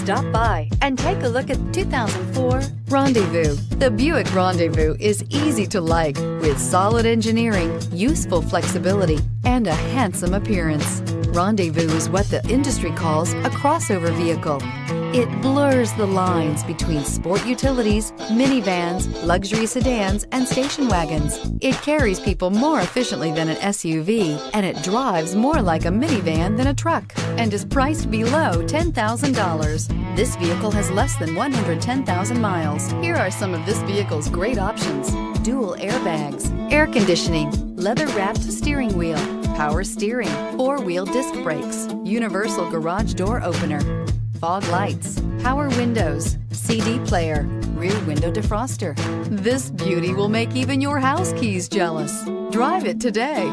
Stop by and take a look at 2004 Rendezvous. The Buick Rendezvous is easy to like with solid engineering, useful flexibility, and a handsome appearance. Rendezvous is what the industry calls a crossover vehicle. It blurs the lines between sport utilities, minivans, luxury sedans, and station wagons. It carries people more efficiently than an SUV, and it drives more like a minivan than a truck, and is priced below $10,000. This vehicle has less than 110,000 miles. Here are some of this vehicle's great options: dual airbags, air conditioning, leather-wrapped steering wheel, power steering, four-wheel disc brakes, universal garage door opener, fog lights, power windows, CD player, rear window defroster. This beauty will make even your house keys jealous. Drive it today.